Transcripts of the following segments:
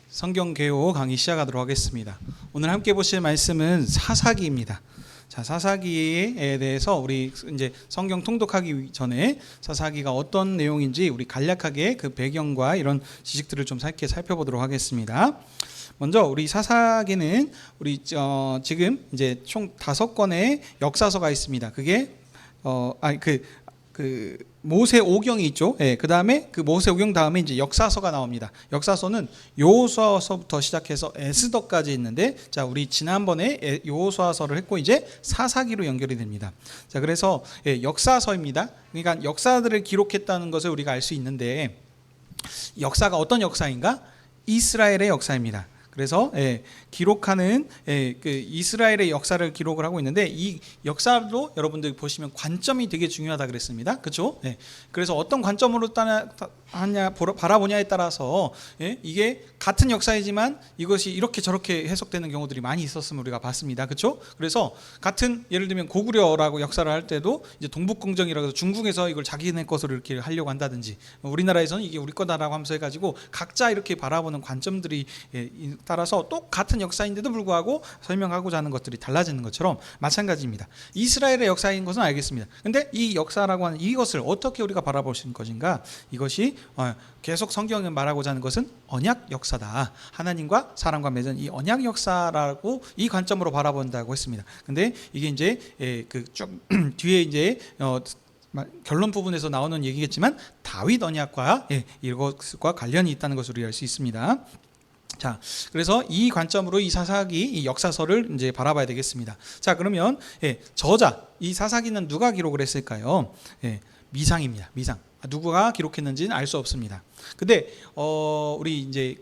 성경 개요 강의 시작하도록 하겠습니다. 오늘 함께 보실 말씀은 사사기입니다. 자, 사사기에 대해서 우리 이제 성경 통독하기 전에 사사기가 어떤 내용인지 우리 간략하게 그 배경과 이런 지식들을 좀 짧게 살펴보도록 하겠습니다. 먼저 우리 사사기는 우리 지금 이제 총 5권의 역사서가 있습니다. 그게 모세 오경이 있죠. 예, 그 다음에 그 모세 오경 다음에 이제 역사서가 나옵니다. 역사서는 여호수아서부터 시작해서 에스더까지 있는데, 자, 우리 지난번에 여호수아서를 했고 이제 사사기로 연결이 됩니다. 자, 그래서 역사서입니다. 그러니까 역사들을 기록했다는 것을 우리가 알 수 있는데, 역사가 어떤 역사인가? 이스라엘의 역사입니다. 그래서 기록하는 그 이스라엘의 역사를 기록을 하고 있는데, 이 역사도 여러분들 보시면 관점이 되게 중요하다 그랬습니다. 그렇죠? 그래서 어떤 관점으로 바라보냐에 따라서 이게 같은 역사이지만 이것이 이렇게 저렇게 해석되는 경우들이 많이 있었음을 우리가 봤습니다. 그렇죠? 그래서 같은 예를 들면 고구려라고 역사를 할 때도 이제 동북공정이라고 해서 중국에서 이걸 자기네 것으로 이렇게 하려고 한다든지, 우리나라에서는 이게 우리 거다라고 하면서 해가지고 각자 이렇게 바라보는 관점들이 따라서 똑같은 역사인데도 불구하고 설명하고자 하는 것들이 달라지는 것처럼 마찬가지입니다. 이스라엘의 역사인 것은 알겠습니다. 근데 이 역사라고 하는 이것을 어떻게 우리가 바라볼 수 있는 것인가? 이것이 계속 성경에 말하고자 하는 것은 언약 역사다. 하나님과 사람과 맺은 이 언약 역사라고 이 관점으로 바라본다고 했습니다. 근데 이게 이제 그 쭉 뒤에 이제 결론 부분에서 나오는 얘기겠지만 다윗 언약과 이것과 관련이 있다는 것을 우리가 알 수 있습니다. 자, 그래서 이 관점으로 이 사사기, 이 역사서를 이제 바라봐야 되겠습니다. 자, 그러면 저자, 이 사사기는 누가 기록을 했을까요? 미상입니다. 미상. 누구가 기록했는지는 알 수 없습니다. 근데 우리 이제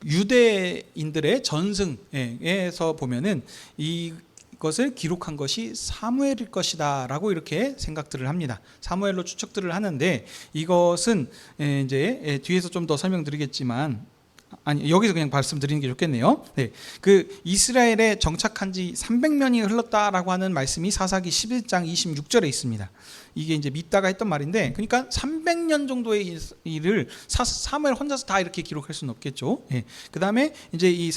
유대인들의 전승에서 보면은 이것을 기록한 것이 사무엘일 것이다 라고 이렇게 생각들을 합니다. 사무엘로 추측들을 하는데, 이것은 이제 뒤에서 좀 더 설명드리겠지만, 아니, 여기서 그냥 말씀드리는 게 좋겠네요. 그 이스라엘에 정착한 지 300년이 흘렀다라고 하는 말씀이 사사기 11장 26절에 있습니다. 이게 이제 믿다가 했던 말인데, 그러니까 300년 정도의 일을 사무엘 혼자서 다 이렇게 기록할 수는 없겠죠. 그 다음에 이제 이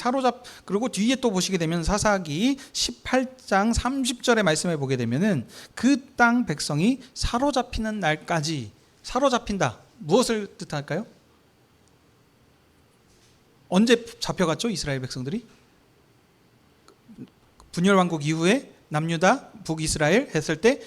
그리고 뒤에 또 보시게 되면 사사기 18장 30절의 말씀을 보게 되면은 그 땅 백성이 사로잡히는 날까지, 사로잡힌다. 무엇을 뜻할까요? 언제 잡혀갔죠? 이스라엘 백성들이? 분열왕국 이후에 남유다, 북이스라엘 했을 때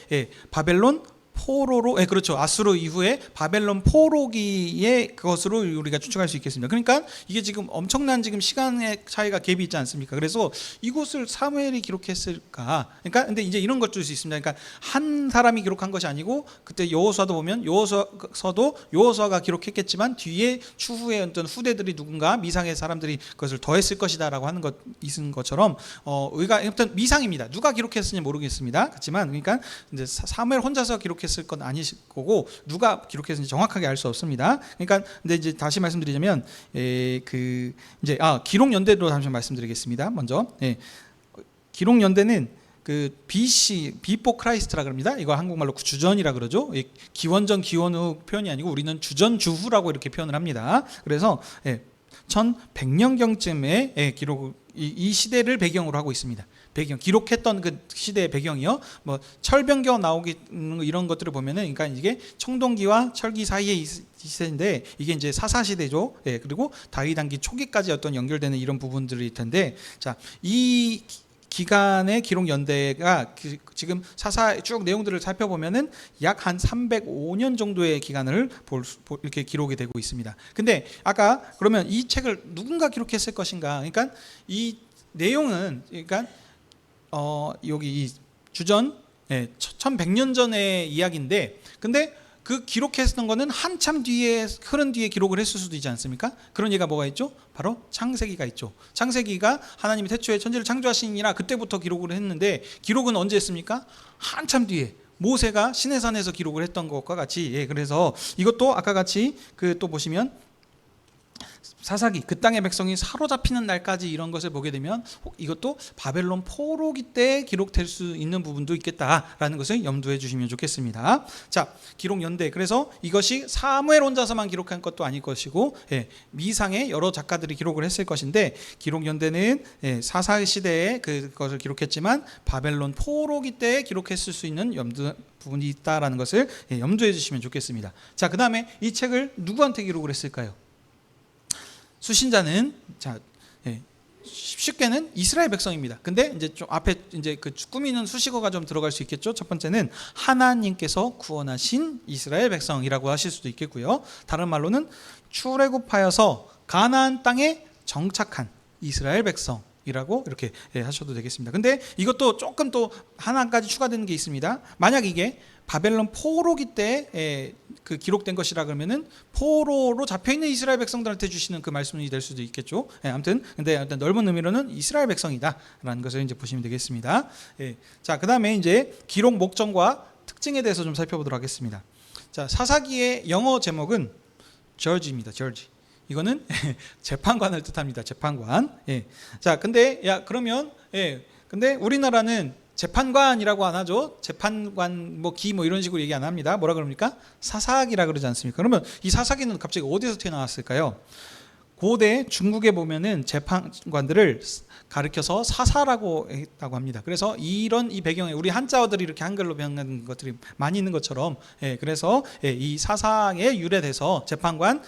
바벨론 포로로, 그렇죠. 아수르 이후에 바벨론 포로기의 그것으로 우리가 추측할 수 있겠습니다. 그러니까 이게 지금 엄청난 지금 시간의 차이가 갭이 있지 않습니까? 그래서 이곳을 사무엘이 기록했을까? 그러니까 근데 이제 이런 걸 줄 수 있습니다. 그러니까 한 사람이 기록한 것이 아니고, 그때 여호수아도 보면 여호수아가 기록했겠지만 뒤에 추후에 어떤 후대들이 누군가 미상의 사람들이 그것을 더했을 것이다라고 하는 것 있는 것처럼 의가 아무튼 미상입니다. 누가 기록했을지 모르겠습니다. 그렇지만 그러니까 이제 사무엘 혼자서 기록했을 건 아니실 거고, 누가 기록했는지 정확하게 알 수 없습니다. 그러니까 근데 이제 다시 말씀드리자면 이제 기록 연대로 잠시 말씀드리겠습니다. 먼저 기록 연대는 그 BC 비포 크라이스트라 그럽니다. 이거 한국말로 주전이라 그러죠. 기원전 기원 후 표현이 아니고 우리는 주전 주후라고 이렇게 표현을 합니다. 그래서 1100년경쯤에 기록, 이 시대를 배경으로 하고 있습니다. 배경, 기록했던 그 시대의 배경이요. 뭐 철병겨 나오기 이런 것들을 보면은, 그러니까 이게 청동기와 철기 사이의 시대인데, 이게 이제 사사 시대죠. 그리고 다윗 왕기 초기까지 어떤 연결되는 이런 부분들일 텐데, 자, 이 기간의 기록 연대가 지금 사사 쭉 내용들을 살펴보면은 약 한 305년 정도의 기간을 이렇게 기록이 되고 있습니다. 근데 아까 그러면 이 책을 누군가 기록했을 것인가? 그러니까 이 내용은, 그러니까 여기 이 주전 1100년 전의 이야기인데, 근데 그 기록했던 거는 한참 뒤에, 흐른 뒤에 기록을 했을 수도 있지 않습니까? 그런 예가 뭐가 있죠? 바로 창세기가 있죠. 창세기가 하나님이 태초에 천지를 창조하시니라 그때부터 기록을 했는데, 기록은 언제 했습니까? 한참 뒤에 모세가 시내산에서 기록을 했던 것과 같이, 그래서 이것도 아까 같이 또 보시면 사사기 그 땅의 백성이 사로잡히는 날까지 이런 것을 보게 되면 이것도 바벨론 포로기 때 기록될 수 있는 부분도 있겠다라는 것을 염두해 주시면 좋겠습니다. 자, 기록 연대. 그래서 이것이 사무엘 혼자서만 기록한 것도 아닐 것이고 미상의 여러 작가들이 기록을 했을 것인데 기록 연대는 사사 시대에 그것을 기록했지만 바벨론 포로기 때 기록했을 수 있는 부분이 있다라는 것을 염두해 주시면 좋겠습니다. 자, 그다음에 이 책을 누구한테 기록을 했을까요? 수신자는 쉽게는 이스라엘 백성입니다. 근데 이제 좀 앞에 이제 그 꾸미는 수식어가 좀 들어갈 수 있겠죠. 첫 번째는 하나님께서 구원하신 이스라엘 백성이라고 하실 수도 있겠고요. 다른 말로는 출애굽하여서 가나안 땅에 정착한 이스라엘 백성이라고 이렇게 하셔도 되겠습니다. 근데 이것도 조금 또 하나까지 추가되는 게 있습니다. 만약 이게 바벨론 포로기 때 그 기록된 것이라 그러면은 포로로 잡혀 있는 이스라엘 백성들한테 주시는 그 말씀이 될 수도 있겠죠. 아무튼 근데 일단 넓은 의미로는 이스라엘 백성이다라는 것을 이제 보시면 되겠습니다. 자, 그다음에 이제 기록 목적과 특징에 대해서 좀 살펴보도록 하겠습니다. 자, 사사기의 영어 제목은 judge입니다. judge. 이거는 재판관을 뜻합니다. 재판관. 자, 근데 근데 우리나라는 재판관이라고 안 하죠. 재판관 기 이런 식으로 얘기 안 합니다. 뭐라 그럽니까? 사사기라 그러지 않습니까? 그러면 이 사사기는 갑자기 어디서 튀어나왔을까요? 고대 중국에 보면은 재판관들을 가르쳐서 사사라고 했다고 합니다. 그래서 이 배경에 우리 한자어들이 이렇게 한글로 변한 것들이 많이 있는 것처럼 그래서 이 사사에 유래돼서 재판관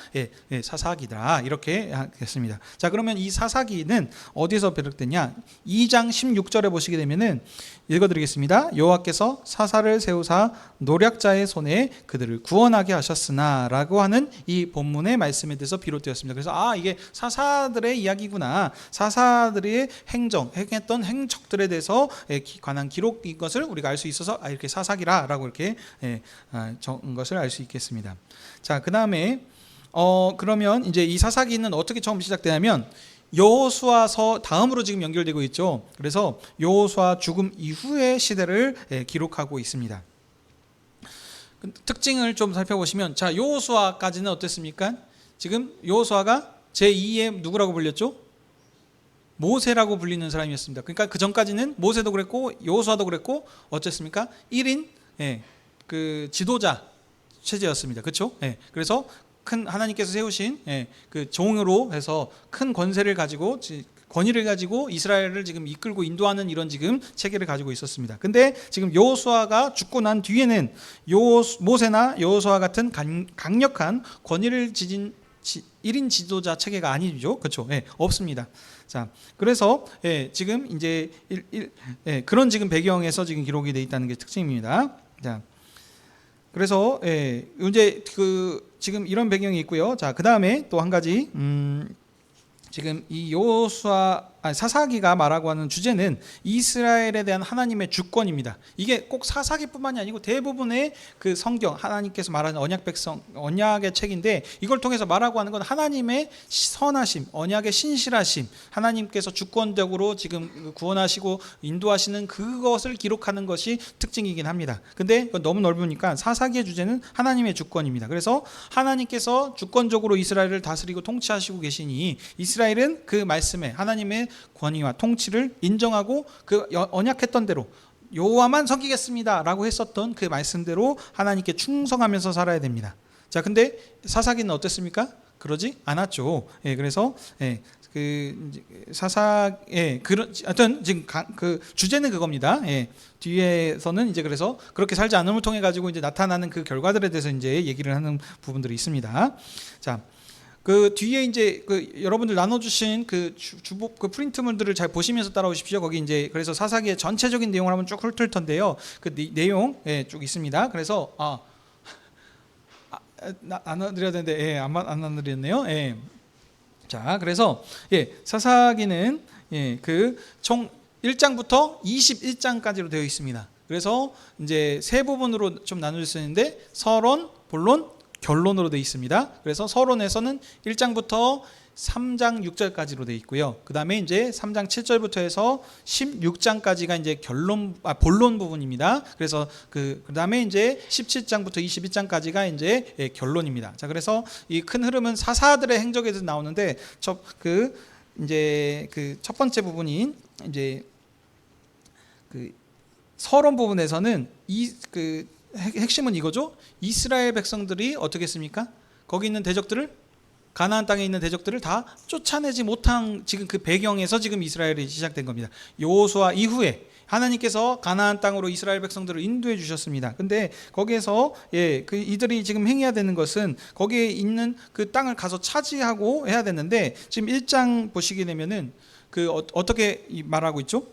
사사기다 이렇게 했습니다. 자, 그러면 이 사사기는 어디서 비롯됐냐? 2장 16절에 보시게 되면은 읽어드리겠습니다. 여호와께서 사사를 세우사 노략자의 손에 그들을 구원하게 하셨으나 라고 하는 이 본문의 말씀에 대해서 비롯되었습니다. 그래서 이게 사사들의 이야기구나. 사사들의 행했던 행적들에 대해서 관한 기록인 것을 우리가 알 수 있어서 이렇게 사사기라라고 이렇게 적은 것을 알 수 있겠습니다. 자, 그 다음에 그러면 이제 이 사사기는 어떻게 처음 시작되냐면 여호수아서 다음으로 지금 연결되고 있죠. 그래서 여호수아 죽음 이후의 시대를 기록하고 있습니다. 특징을 좀 살펴보시면 자, 여호수아까지는 어땠습니까? 지금 여호수아가 제2의 누구라고 불렸죠? 모세라고 불리는 사람이었습니다. 그러니까 그 전까지는 모세도 그랬고 여호수아도 그랬고 어쨌습니까? 1인 그 지도자 체제였습니다. 그렇죠? 그래서 큰 하나님께서 세우신 그 종으로 해서 큰 권위를 가지고 이스라엘을 지금 이끌고 인도하는 이런 지금 체계를 가지고 있었습니다. 근데 지금 여호수아가 죽고 난 뒤에는 모세나 여호수아 같은 강력한 권위를 지진 1인 지도자 체계가 아니죠. 그렇죠? 없습니다. 자, 그래서 지금 이제 그런 지금 배경에서 지금 기록이 되어 있다는 게 특징입니다. 자, 그래서 이제 지금 이런 배경이 있고요. 자, 그 다음에 또 한 가지 지금 이 사사기가 말하고 하는 주제는 이스라엘에 대한 하나님의 주권입니다. 이게 꼭 사사기뿐만이 아니고 대부분의 그 성경 하나님께서 말하는 언약의 책인데 이걸 통해서 말하고 하는 건 하나님의 선하심, 언약의 신실하심, 하나님께서 주권적으로 지금 구원하시고 인도하시는 그것을 기록하는 것이 특징이긴 합니다. 근데 이건 너무 넓으니까 사사기의 주제는 하나님의 주권입니다. 그래서 하나님께서 주권적으로 이스라엘을 다스리고 통치하시고 계시니 이스라엘은 그 말씀에 하나님의 권위와 통치를 인정하고 그 언약했던 대로 여호와만 섬기겠습니다 라고 했었던 그 말씀대로 하나님께 충성하면서 살아야 됩니다. 자, 근데 사사기는 어땠습니까? 그러지 않았죠. 그래서 하여튼 지금 그 주제는 그겁니다. 뒤에서는 이제 그래서 그렇게 살지 않음을 통해 가지고 이제 나타나는 그 결과들에 대해서 이제 얘기를 하는 부분들이 있습니다. 자, 그 뒤에 이제 여러분들 나눠주신 그 프린트물들을 잘 보시면서 따라오십시오. 거기 이제 그래서 사사기의 전체적인 내용을 한번 쭉 훑을 텐데요. 그 내용 쭉 있습니다. 그래서 나눠드려야 되는데 안 나눠드렸네요. 자, 그래서 사사기는 그 총 1장부터 21장까지로 되어 있습니다. 그래서 이제 세 부분으로 좀 나눠질 수 있는데 서론, 본론, 결론으로 되어 있습니다. 그래서 서론에서는 1장부터 3장 6절까지로 되어 있고요. 그 다음에 이제 3장 7절부터 해서 16장까지가 이제 본론 부분입니다. 그래서 그 다음에 이제 17장부터 22장까지가 이제 결론입니다. 자, 그래서 이 큰 흐름은 사사들의 행적에서 나오는데 이제 그 첫 번째 부분인 이제 그 서론 부분에서는 그 핵심은 이거죠. 이스라엘 백성들이 어떻게 했습니까? 거기 있는 대적들을, 가나안 땅에 있는 대적들을 다 쫓아내지 못한 지금 그 배경에서 지금 이스라엘이 시작된 겁니다. 여호수아 이후에 하나님께서 가나안 땅으로 이스라엘 백성들을 인도해 주셨습니다. 근데 거기에서 그 이들이 지금 행해야 되는 것은 거기에 있는 그 땅을 가서 차지하고 해야 되는데, 지금 1장 보시게 되면은 그 어떻게 말하고 있죠?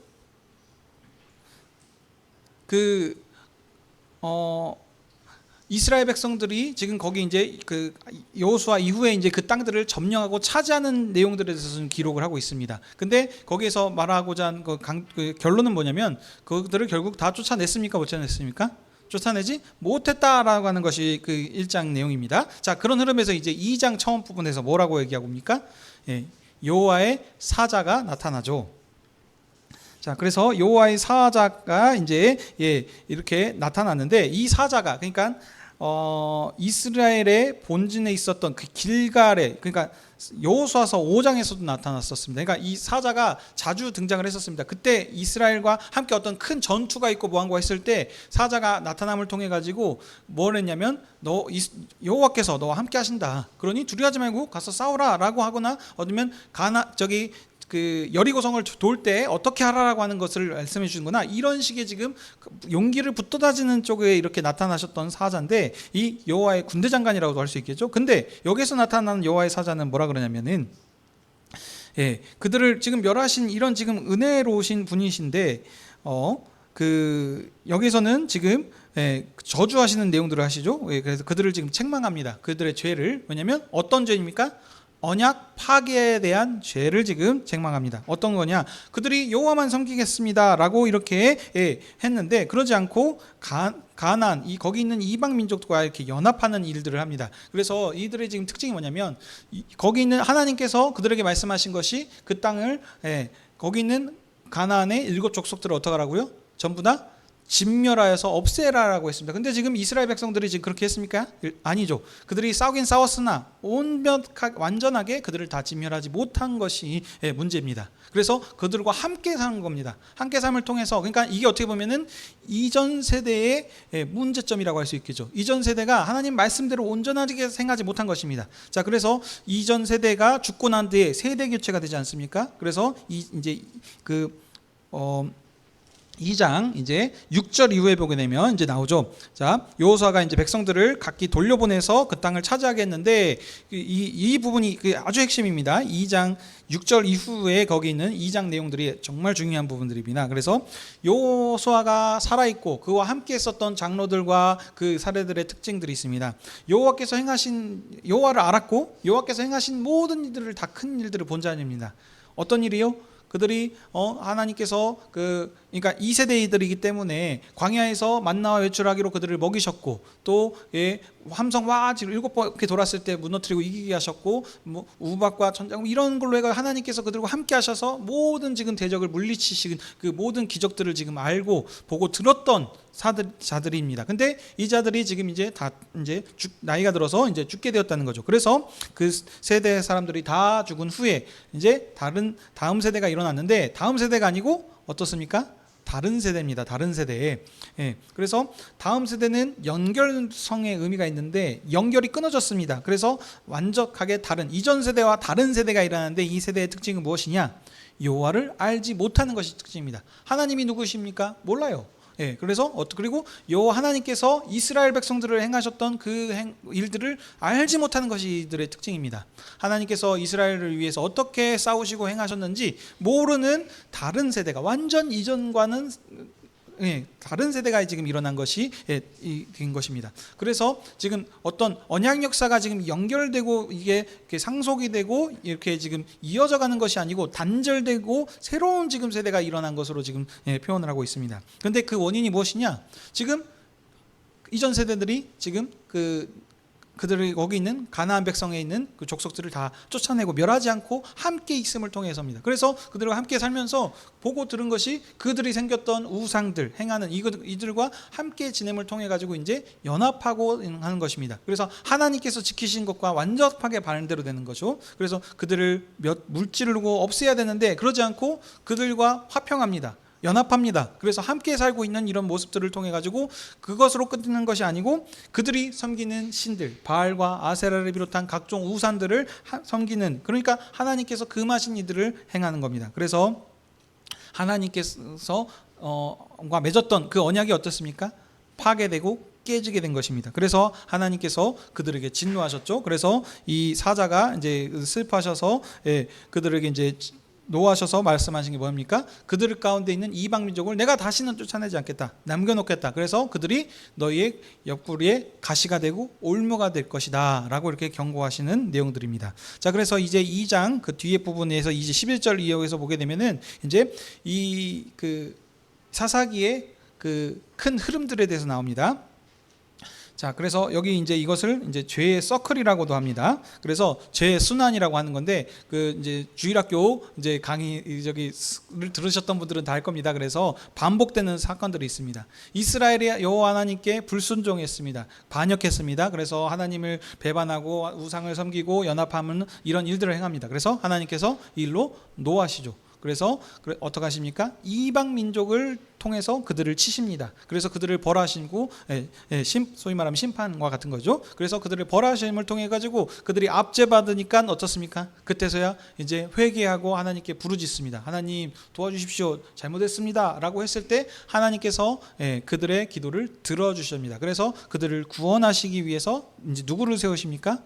이스라엘 백성들이 지금 거기 이제 그 여호수아 이후에 이제 그 땅들을 점령하고 차지하는 내용들에 대해서는 기록을 하고 있습니다. 근데 거기에서 말하고자 한 그 결론은 뭐냐면, 그들을 결국 다 쫓아냈습니까? 못 쫓아냈습니까? 쫓아내지 못했다라고 하는 것이 그 1장 내용입니다. 자, 그런 흐름에서 이제 2장 처음 부분에서 뭐라고 얘기하고 있습니까? 여호와의 사자가 나타나죠. 자, 그래서 여호와의 사자가 이제 이렇게 나타났는데, 이 사자가 그러니까 이스라엘의 본진에 있었던 그 길갈에, 그러니까 여호수아서 5장에서도 나타났었습니다. 그러니까 이 사자가 자주 등장을 했었습니다. 그때 이스라엘과 함께 어떤 큰 전투가 있고 뭐한거 했을 때 사자가 나타남을 통해 가지고 뭘 했냐면, 여호와께서 너와 함께 하신다, 그러니 두려워하지 말고 가서 싸우라라고 하거나, 아니면 그 여리고성을 돌 때 어떻게 하라라고 하는 것을 말씀해 주는구나, 이런 식의 지금 용기를 붙돋아지는 쪽에 이렇게 나타나셨던 사자인데, 이 여호와의 군대 장관이라고도 할 수 있겠죠. 근데 여기서 나타나는 여호와의 사자는 뭐라 그러냐면은, 그들을 지금 멸하신 이런 지금 은혜로우신 분이신데, 여기서는 지금 저주하시는 내용들을 하시죠. 그래서 그들을 지금 책망합니다. 그들의 죄를. 왜냐하면 어떤 죄입니까? 언약 파괴에 대한 죄를 지금 책망합니다. 어떤 거냐? 그들이 여호와만 섬기겠습니다라고 이렇게 했는데, 그러지 않고 가나안, 거기 있는 이방 민족과 이렇게 연합하는 일들을 합니다. 그래서 이들의 지금 특징이 뭐냐면, 거기 있는 하나님께서 그들에게 말씀하신 것이 그 땅을, 거기 있는 가나안의 7 족속들을 어떻게 하라고요? 전부 다 진멸하여서 없애라라고 했습니다. 근데 지금 이스라엘 백성들이 지금 그렇게 했습니까? 아니죠. 그들이 싸우긴 싸웠으나 완전하게 그들을 다 진멸하지 못한 것이 문제입니다. 그래서 그들과 함께 사는 겁니다. 함께 삶을 통해서, 그러니까 이게 어떻게 보면은 이전 세대의 문제점이라고 할 수 있겠죠. 이전 세대가 하나님 말씀대로 온전하게 생각하지 못한 것입니다. 자, 그래서 이전 세대가 죽고 난 뒤에 세대 교체가 되지 않습니까? 그래서 이제 2장 이제 6절 이후에 보게 되면 이제 나오죠. 자, 여호수아가 이제 백성들을 각기 돌려보내서 그 땅을 차지하게 했는데, 이 부분이 아주 핵심입니다. 2장 6절 이후에 거기 있는 2장 내용들이 정말 중요한 부분들입니다. 그래서 여호수아가 살아있고 그와 함께 했었던 장로들과 그 사례들의 특징들이 있습니다. 여호와를 알았고 여호와께서 행하신 모든 일들을 다 큰 일들을 본 자입니다. 어떤 일이요? 그들이 하나님께서 그러니까 2세대이들이기 때문에 광야에서 만나와 외출하기로 그들을 먹이셨고, 또 함성과 지금 7번 이렇게 돌았을 때 무너뜨리고 이기게 하셨고, 뭐 우박과 천장 이런 걸로 해가 하나님께서 그들과 함께 하셔서 모든 지금 대적을 물리치신 그 모든 기적들을 지금 알고 보고 들었던 자들입니다. 근데 이 자들이 지금 이제 다 이제 나이가 들어서 이제 죽게 되었다는 거죠. 그래서 그 세대 사람들이 다 죽은 후에 이제 다음 세대가 일어났는데, 다음 세대가 아니고 어떻습니까? 다른 세대입니다. 다른 세대에. 그래서 다음 세대는 연결성의 의미가 있는데 연결이 끊어졌습니다. 그래서 완벽하게 다른 이전 세대와 다른 세대가 일어나는데, 이 세대의 특징은 무엇이냐? 여호와를 알지 못하는 것이 특징입니다. 하나님이 누구십니까? 몰라요. 그래서 그리고 여호와 하나님께서 이스라엘 백성들을 행하셨던 그 일들을 알지 못하는 것이 이들의 특징입니다. 하나님께서 이스라엘을 위해서 어떻게 싸우시고 행하셨는지 모르는 다른 세대가, 완전 이전과는 다른 세대가 지금 일어난 것이 된 것입니다. 그래서 지금 어떤 언약 역사가 지금 연결되고 이게 상속이 되고 이렇게 지금 이어져 가는 것이 아니고 단절되고 새로운 지금 세대가 일어난 것으로 지금 표현을 하고 있습니다. 그런데 그 원인이 무엇이냐? 지금 이전 세대들이 지금 그 그들이 거기 있는 가나안 백성에 있는 그 족속들을 다 쫓아내고 멸하지 않고 함께 있음을 통해서입니다. 그래서 그들과 함께 살면서 보고 들은 것이 그들이 생겼던 우상들 행하는 이들과 함께 지냄을 통해 가지고 이제 연합하고 하는 것입니다. 그래서 하나님께서 지키신 것과 완전하게 반대로 되는 거죠. 그래서 그들을 물질르고 없애야 되는데 그러지 않고 그들과 화평합니다. 연합합니다. 그래서 함께 살고 있는 이런 모습들을 통해 가지고 그것으로 끝내는 것이 아니고 그들이 섬기는 신들 바알과 아세라를 비롯한 각종 우산들을 섬기는, 그러니까 하나님께서 금하신 이들을 행하는 겁니다. 그래서 하나님께서 과 맺었던 그 언약이 어떻습니까? 파괴되고 깨지게 된 것입니다. 그래서 하나님께서 그들에게 진노하셨죠. 그래서 이 사자가 이제 슬퍼하셔서 그들에게 이제 노하셔서 말씀하신 게 뭡니까? 그들 가운데 있는 이방 민족을 내가 다시는 쫓아내지 않겠다, 남겨놓겠다. 그래서 그들이 너희의 옆구리에 가시가 되고 올무가 될 것이다 라고 이렇게 경고하시는 내용들입니다. 자, 그래서 이제 2장 그 뒤에 부분에서 이제 11절 이역에서 보게 되면은 이제 이 그 사사기의 그 큰 흐름들에 대해서 나옵니다. 자, 그래서 여기 이제 이것을 이제 죄의 서클이라고도 합니다. 그래서 죄의 순환이라고 하는 건데, 그 이제 주일학교 이제 강의를 들으셨던 분들은 다 알 겁니다. 그래서 반복되는 사건들이 있습니다. 이스라엘이 여호와 하나님께 불순종했습니다. 반역했습니다. 그래서 하나님을 배반하고 우상을 섬기고 연합하는 이런 일들을 행합니다. 그래서 하나님께서 이 일로 노하시죠. 그래서 어떻게 하십니까? 이방 민족을 통해서 그들을 치십니다. 그래서 그들을 벌하시고 소위 말하면 심판과 같은 거죠. 그래서 그들을 벌하심을 통해 가지고 그들이 압제받으니까 어떻습니까? 그때서야 이제 회개하고 하나님께 부르짖습니다. 하나님 도와주십시오, 잘못했습니다 라고 했을 때 하나님께서 그들의 기도를 들어주십니다. 그래서 그들을 구원하시기 위해서 이제 누구를 세우십니까?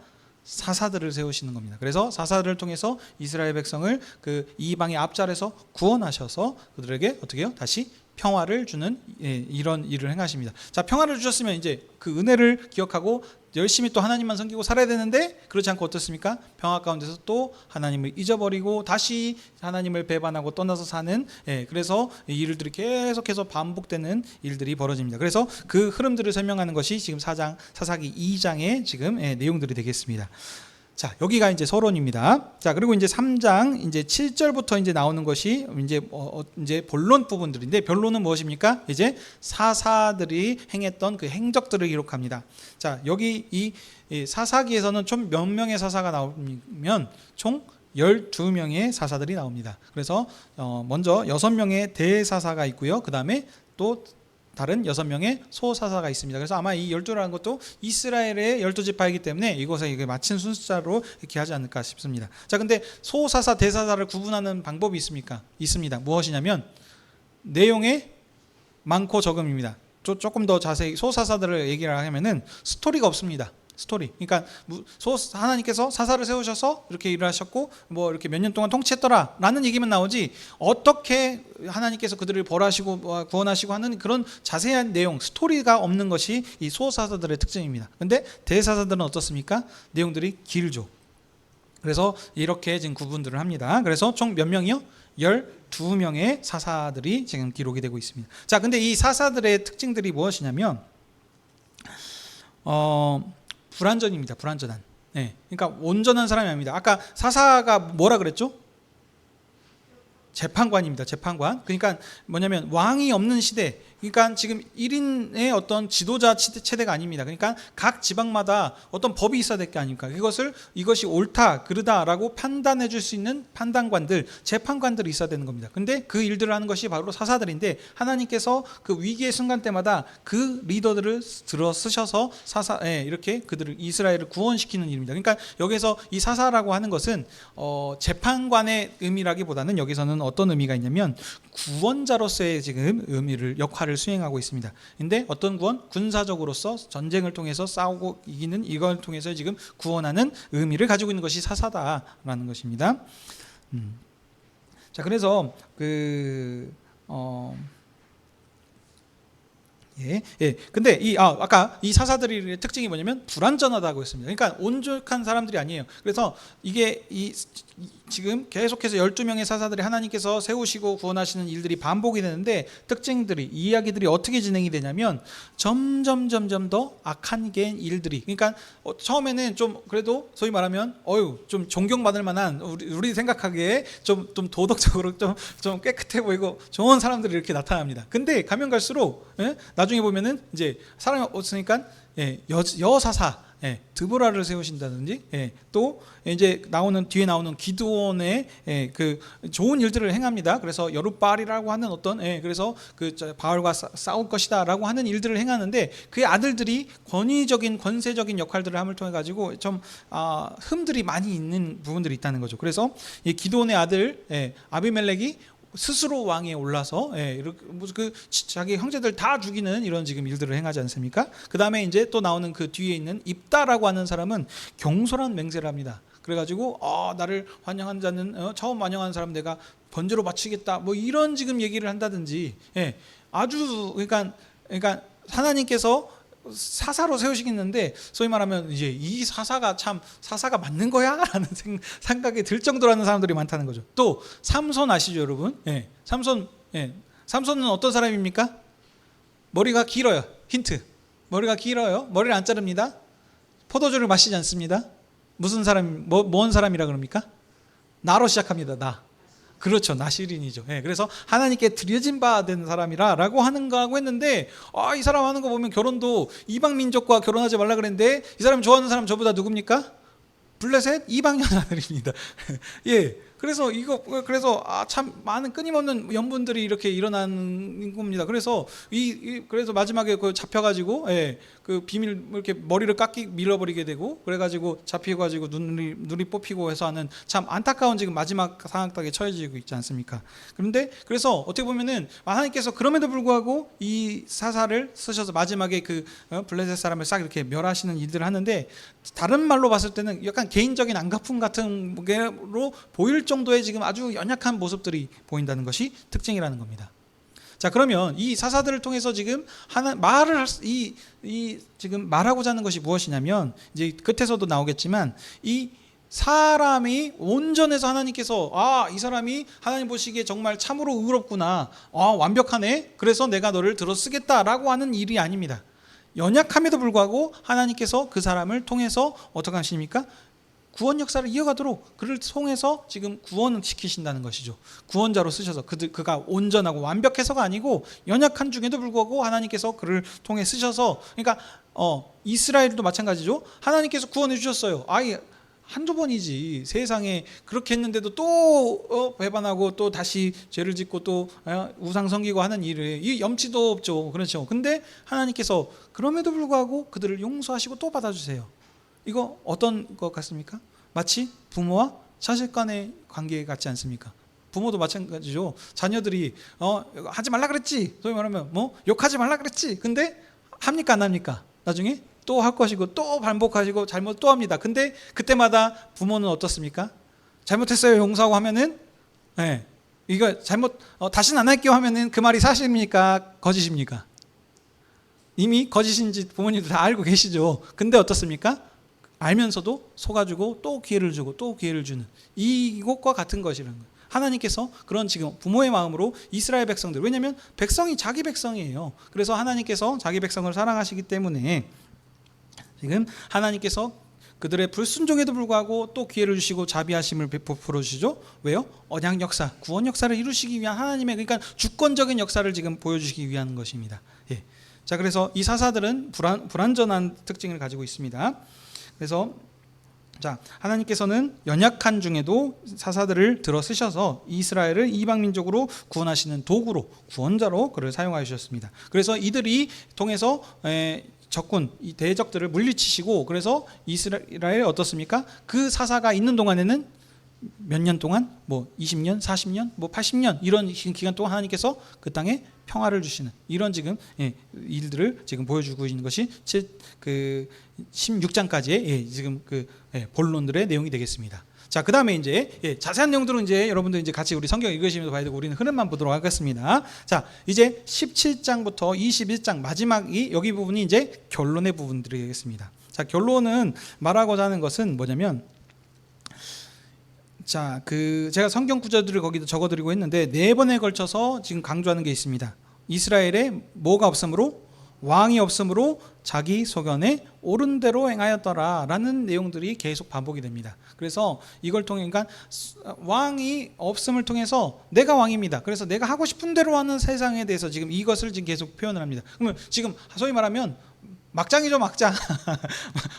사사들을 세우시는 겁니다. 그래서 사사들을 통해서 이스라엘 백성을 그 이방의 앞자리에서 구원하셔서 그들에게 어떻게 해요? 다시 평화를 주는 이런 일을 행하십니다. 자, 평화를 주셨으면 이제 그 은혜를 기억하고 열심히 또 하나님만 섬기고 살아야 되는데 그렇지 않고 어떻습니까? 평화 가운데서 또 하나님을 잊어버리고 다시 하나님을 배반하고 떠나서 사는, 그래서 이 일들이 계속해서 반복되는 일들이 벌어집니다. 그래서 그 흐름들을 설명하는 것이 지금 사사기 2장의 지금 내용들이 되겠습니다. 자, 여기가 이제 서론입니다. 자, 그리고 이제 3장 이제 7절부터 이제 나오는 것이 이제 본론 부분들인데, 본론은 무엇입니까? 이제 사사들이 행했던 그 행적들을 기록합니다. 자, 여기 이 사사기에서는 총 몇 명의 사사가 나오면 총 12명의 사사들이 나옵니다. 그래서 먼저 6명의 대사사가 있고요. 그 다음에 또 다른 6명의 소사사가 있습니다. 그래서 아마 이 12라는 것도 이스라엘의 12지파이기 때문에 이것에 맞춘 순서로 이렇게 하지 않을까 싶습니다. 자, 근데 소사사, 대사사를 구분하는 방법이 있습니까? 있습니다. 무엇이냐면 내용의 많고 적음입니다. 조금 더 자세히 소사사들을 얘기를 하면은 스토리가 없습니다. 스토리. 그러니까 하나님께서 사사를 세우셔서 이렇게 일을 하셨고 뭐 이렇게 몇 년 동안 통치했더라라는 얘기만 나오지 어떻게 하나님께서 그들을 벌하시고 구원하시고 하는 그런 자세한 내용, 스토리가 없는 것이 이 소사사들의 특징입니다. 근데 대사사들은 어떻습니까? 내용들이 길죠. 그래서 이렇게 지금 구분들을 합니다. 그래서 총 몇 명이요? 12명의 사사들이 지금 기록이 되고 있습니다. 자, 근데 이 사사들의 특징들이 무엇이냐면 불완전입니다. 불완전한. 그러니까 온전한 사람이 아닙니다. 아까 사사가 뭐라 그랬죠? 재판관입니다. 재판관. 그러니까 뭐냐면 왕이 없는 시대. 그러니까 지금 1인의 어떤 지도자 체대가 아닙니다. 그러니까 각 지방마다 어떤 법이 있어야 될 게 아닙니까? 이것이 옳다, 그르다라고 판단해 줄 수 있는 판단관들, 재판관들이 있어야 되는 겁니다. 근데 그 일들을 하는 것이 바로 사사들인데 하나님께서 그 위기의 순간 때마다 그 리더들을 들어 쓰셔서 이렇게 그들을 이스라엘을 구원시키는 일입니다. 그러니까 여기서 이 사사라고 하는 것은 재판관의 의미라기보다는 여기서는 어떤 의미가 있냐면 구원자로서의 지금 역할을 수행하고 있습니다. 근데 어떤 구원? 군사적으로서 전쟁을 통해서 싸우고 이기는 이걸 통해서 지금 구원하는 의미를 가지고 있는 것이 사사다라는 것입니다. 자, 그래서 예, 예. 근데 아까 이 사사들의 특징이 뭐냐면 불완전하다고 했습니다. 그러니까 온전한 사람들이 아니에요. 그래서 이게 지금 계속해서 12명의 사사들이 하나님께서 세우시고 구원하시는 일들이 반복이 되는데 특징들이, 이야기들이 어떻게 진행이 되냐면 점점 더 악한 게 일들이, 그러니까 처음에는 좀 그래도 소위 말하면 좀 존경받을 만한, 우리 생각하기에 좀 도덕적으로 좀 깨끗해 보이고 좋은 사람들이 이렇게 나타납니다. 근데 가면 갈수록 나중에 보면은 이제 사람이 없으니까 여사사 드보라를 세우신다든지, 또 이제 뒤에 나오는 기드온의 그 좋은 일들을 행합니다. 그래서 여룻바알이라고 하는 어떤 그래서 그 바알과 싸울 것이다라고 하는 일들을 행하는데 그의 아들들이 권세적인 역할들을 함을 통해 가지고 좀 흠들이 많이 있는 부분들이 있다는 거죠. 그래서 이 기드온의 아들 아비멜렉이 스스로 왕에 올라서 자기 형제들 다 죽이는 이런 지금 일들을 행하지 않습니까? 그 다음에 이제 또 나오는 그 뒤에 있는 입다라고 하는 사람은 경솔한 맹세를 합니다. 그래가지고 나를 환영한 자는 처음 환영한 사람 내가 번제로 바치겠다, 뭐 이런 지금 얘기를 한다든지, 아주 그러니까 하나님께서 사사로 세우시겠는데 소위 말하면 이제 이 사사가 맞는 거야? 라는 생각이 들 정도라는 사람들이 많다는 거죠. 또 삼손 아시죠, 여러분? 삼손은 어떤 사람입니까? 머리가 길어요. 힌트. 머리가 길어요. 머리를 안 자릅니다. 포도주를 마시지 않습니다. 무슨 사람, 뭔 사람이라 그럽니까? 나로 시작합니다. 나. 그렇죠, 나시린이죠. 그래서 하나님께 드려진 바 된 사람이라고 하는 거라고 했는데, 이 사람 하는 거 보면 결혼도 이방 민족과 결혼하지 말라 그랬는데 이 사람 좋아하는 사람 저보다 누굽니까? 블레셋 이방 여자들입니다. 그래서 참 많은 끊임없는 연분들이 이렇게 일어나는 겁니다. 그래서 그래서 마지막에 잡혀가지고 그 비밀 이렇게 머리를 밀어버리게 되고, 그래가지고 잡혀가지고 눈이 뽑히고 해서 하는 참 안타까운 지금 마지막 상황까지 처해지고 있지 않습니까? 그래서 어떻게 보면은 하나님께서 그럼에도 불구하고 이 사사를 쓰셔서 마지막에 그 블레셋 사람을 싹 이렇게 멸하시는 일들을 하는데, 다른 말로 봤을 때는 약간 개인적인 안갚음 같은 게로 보일 정도의 지금 아주 연약한 모습들이 보인다는 것이 특징이라는 겁니다. 자, 그러면 이 사사들을 통해서 지금 지금 말하고자 하는 것이 무엇이냐면, 이제 끝에서도 나오겠지만 이 사람이 온전해서 하나님께서 이 사람이 하나님 보시기에 정말 참으로 의롭구나, 완벽하네, 그래서 내가 너를 들어 쓰겠다라고 하는 일이 아닙니다. 연약함에도 불구하고 하나님께서 그 사람을 통해서 어떻게 하십니까? 구원 역사를 이어가도록 그를 통해서 지금 구원을 시키신다는 것이죠. 구원자로 쓰셔서 그가 온전하고 완벽해서가 아니고 연약한 중에도 불구하고 하나님께서 그를 통해 쓰셔서, 그러니까 이스라엘도 마찬가지죠. 하나님께서 구원해 주셨어요. 한두 번이지 세상에 그렇게 했는데도 또 배반하고 또 다시 죄를 짓고 또 우상 섬기고 하는 일을, 이 염치도 없죠. 그렇죠. 근데 하나님께서 그럼에도 불구하고 그들을 용서하시고 또 받아주세요. 이거 어떤 것 같습니까? 마치 부모와 자식 간의 관계 같지 않습니까? 부모도 마찬가지죠. 자녀들이 하지 말라 그랬지, 소위 말하면 욕하지 말라 그랬지, 근데 합니까 안 합니까? 나중에 또 할 것이고 또 반복하시고 잘못 또 합니다. 근데 그때마다 부모는 어떻습니까? 잘못했어요 용서하고 하면은 이거 잘못 다시는 안 할게요 하면은 그 말이 사실입니까 거짓입니까? 이미 거짓인지 부모님들 다 알고 계시죠. 근데 어떻습니까? 알면서도 속아주고 또 기회를 주고 또 기회를 주는 이것과 같은 것이라는 거예요. 하나님께서 그런 지금 부모의 마음으로 이스라엘 백성들, 왜냐하면 백성이 자기 백성이에요. 그래서 하나님께서 자기 백성을 사랑하시기 때문에 지금 하나님께서 그들의 불순종에도 불구하고 또 기회를 주시고 자비하심을 베풀어 주시죠. 왜요? 언약 역사, 구원 역사를 이루시기 위한 하나님의, 그러니까 주권적인 역사를 지금 보여주시기 위한 것입니다. 자, 그래서 이 사사들은 불완전한 특징을 가지고 있습니다. 그래서 자, 하나님께서는 연약한 중에도 사사들을 들어 쓰셔서 이스라엘을 이방 민족으로 구원하시는 도구로, 구원자로 그를 사용하여 주셨습니다. 그래서 이들이 통해서 적군, 이 대적들을 물리치시고, 그래서 이스라엘이 어떻습니까? 그 사사가 있는 동안에는 몇 년 동안 뭐 20년, 40년, 뭐 80년 이런 기간 동안 하나님께서 그 땅에 평화를 주시는 이런 지금 일들을 지금 보여주고 있는 것이 그 16장까지의 지금 그 본론들의 내용이 되겠습니다. 자, 그 다음에 이제 자세한 내용들은 이제 여러분들 이제 같이 우리 성경 읽으시면서 봐야 되고 우리는 흐름만 보도록 하겠습니다. 자, 이제 17장부터 21장 마지막이 여기 부분이 이제 결론의 부분들이 되겠습니다. 자, 결론은 말하고자 하는 것은 뭐냐면, 자, 제가 성경 구절들을 거기다 적어드리고 있는데 4번에 걸쳐서 지금 강조하는 게 있습니다. 이스라엘에 뭐가 없으므로? 왕이 없으므로 자기 소견에 옳은 대로 행하였더라 라는 내용들이 계속 반복이 됩니다. 그래서 이걸 통해, 그러니까 왕이 없음을 통해서 내가 왕입니다. 그래서 내가 하고 싶은 대로 하는 세상에 대해서 지금 이것을 지금 계속 표현을 합니다. 그러면 지금 소위 말하면 막장이죠, 막장.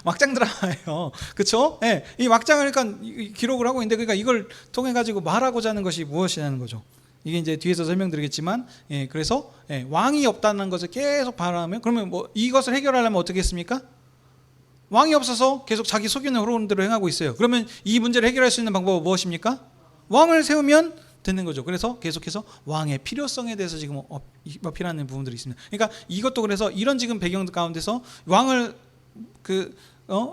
막장 드라마예요. 그렇죠? 예. 이 막장을 그러니까 기록을 하고 있는데, 그러니까 이걸 통해 가지고 말하고자 하는 것이 무엇이냐는 거죠. 이게 이제 뒤에서 설명드리겠지만, 그래서 왕이 없다는 것을 계속 바라면, 그러면 뭐 이것을 해결하려면 어떻게 했습니까? 왕이 없어서 계속 자기 속이는 흐르는 대로 행하고 있어요. 그러면 이 문제를 해결할 수 있는 방법은 무엇입니까? 왕을 세우면 되는 거죠. 그래서 계속해서 왕의 필요성에 대해서 지금 어필하는 부분들이 있습니다. 그러니까 이것도 그래서 이런 지금 배경 가운데서 왕을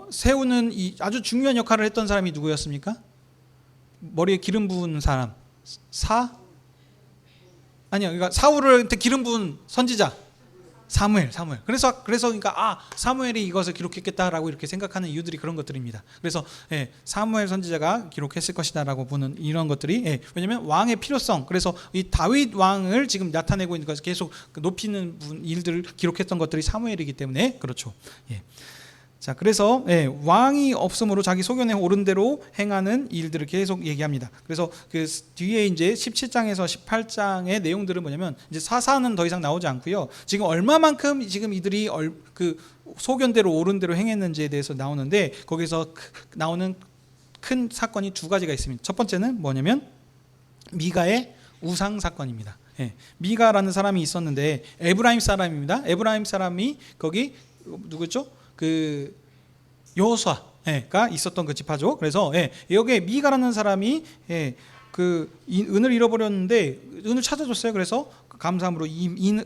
세우는 이 아주 중요한 역할을 했던 사람이 누구였습니까? 머리에 기름 부은 사람. 아니요, 그러니까 사울을 기름 부은 선지자 사무엘. 그래서 그러니까 사무엘이 이것을 기록했겠다라고 이렇게 생각하는 이유들이 그런 것들입니다. 그래서 사무엘 선지자가 기록했을 것이다라고 보는 이런 것들이 왜냐하면 왕의 필요성. 그래서 이 다윗 왕을 지금 나타내고 있는 것을 계속 높이는 일들을 기록했던 것들이 사무엘이기 때문에 그렇죠. 자, 그래서 왕이 없으므로 자기 소견에 옳은 대로 행하는 일들을 계속 얘기합니다. 그래서 그 뒤에 이제 17장에서 18장의 내용들은 뭐냐면 이제 사사는 더 이상 나오지 않고요. 지금 얼마만큼 지금 이들이 그 소견대로 옳은 대로 행했는지에 대해서 나오는데, 거기서 나오는 큰 사건이 2가지가 있습니다. 첫 번째는 뭐냐면 미가의 우상 사건입니다. 미가라는 사람이 있었는데 에브라임 사람입니다. 에브라임 사람이 거기 누구죠? 그 여호수아가 있었던 그 지파죠. 그래서 여기에 미가라는 사람이 그 은을 잃어버렸는데 은을 찾아줬어요. 그래서 감사함으로 이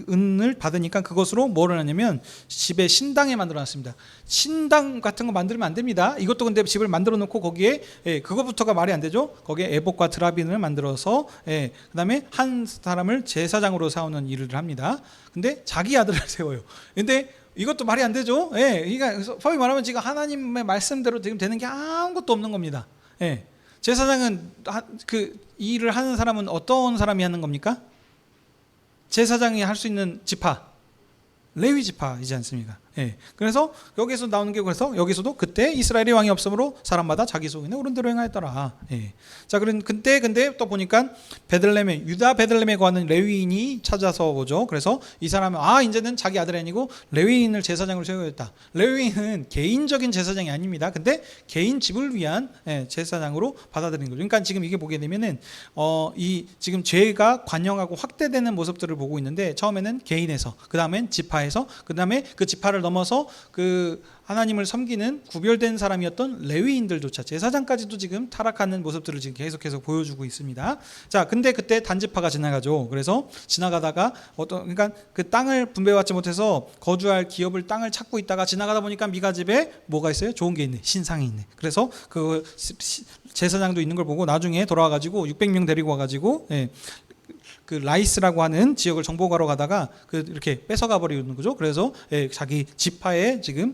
은을 받으니까 그것으로 뭐를 하냐면 집에 신당에 만들어놨습니다. 신당 같은 거 만들면 안 됩니다. 이것도 근데 집을 만들어 놓고 거기에 그거부터가 말이 안 되죠. 거기에 에봇과 드라빈을 만들어서 그다음에 한 사람을 제사장으로 세우는 일을 합니다. 근데 자기 아들을 세워요. 근데 이것도 말이 안 되죠. 그러니까 소위 말하면 지금 하나님의 말씀대로 지금 되는 게 아무것도 없는 겁니다. 제사장은 그 일을 하는 사람은 어떤 사람이 하는 겁니까? 제사장이 할 수 있는 지파, 레위 지파이지 않습니까? 그래서 여기서 나오는 게, 그래서 여기서도 그때 이스라엘의 왕이 없으므로 사람마다 자기 소견에 옳은 대로 행하였더라. 자, 근데 또 보니까 베들레헴에, 유다 베들레헴에 거하는 레위인이 찾아서 오죠. 그래서 이 사람은 이제는 자기 아들이 아니고 레위인을 제사장으로 세우겠다. 레위인은 개인적인 제사장이 아닙니다. 근데 개인 집을 위한 제사장으로 받아들이는 거죠. 그러니까 지금 이게 보게 되면은 이 지금 죄가 관영하고 확대되는 모습들을 보고 있는데, 처음에는 개인에서, 그 다음엔 지파에서, 그 다음에 그 지파를 넘어서 그 하나님을 섬기는 구별된 사람이었던 레위인들조차, 제사장까지도 지금 타락하는 모습들을 지금 계속해서 보여주고 있습니다. 자, 근데 그때 단지파가 지나가죠. 그래서 지나가다가 그러니까 그 땅을 분배받지 못해서 거주할 기업을 땅을 찾고 있다가 지나가다 보니까 미가 집에 뭐가 있어요? 좋은 게 있네, 신상이 있네. 그래서 그 제사장도 있는 걸 보고 나중에 돌아와가지고 600명 데리고 와가지고 그 라이스라고 하는 지역을 정복하러 가다가 이렇게 뺏어가 버리는 거죠. 그래서 자기 지파의 지금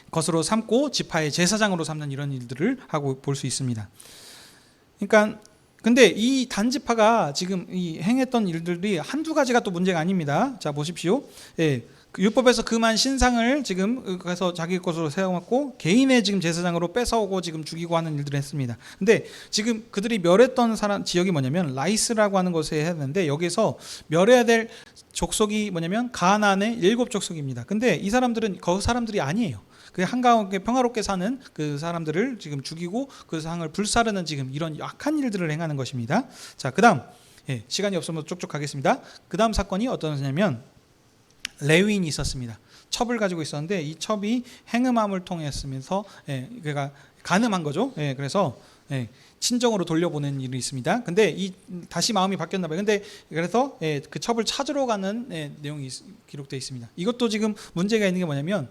것으로 삼고 지파의 제사장으로 삼는 이런 일들을 하고 볼 수 있습니다. 그러니까 근데 이 단지파가 지금 이 행했던 일들이 한두 가지가 또 문제가 아닙니다. 자, 보십시오. 율법에서 금한 신상을 지금 그래서 자기 것으로 세워놓고 개인의 지금 제사장으로 뺏어오고 지금 죽이고 하는 일들을 했습니다. 근데 지금 그들이 멸했던 지역이 뭐냐면 라이스라고 하는 곳에 해야 되는데, 여기서 멸해야 될 족속이 뭐냐면 가나안의 7족속입니다. 근데 이 사람들은 그 사람들이 아니에요. 그 한가운데 평화롭게 사는 그 사람들을 지금 죽이고 그 상을 불사르는 지금 이런 악한 일들을 행하는 것입니다. 자, 그다음 시간이 없으면 쪽쪽 가겠습니다. 그다음 사건이 어떤 거냐면 레위인이 있었습니다. 첩을 가지고 있었는데 이 첩이 행음함을 통했으면서 그가 간음한 거죠. 그래서 친정으로 돌려보낸 일이 있습니다. 근데 이 다시 마음이 바뀌었나 봐요. 근데 그래서 그 첩을 찾으러 가는 내용이 기록되어 있습니다. 이것도 지금 문제가 있는 게 뭐냐면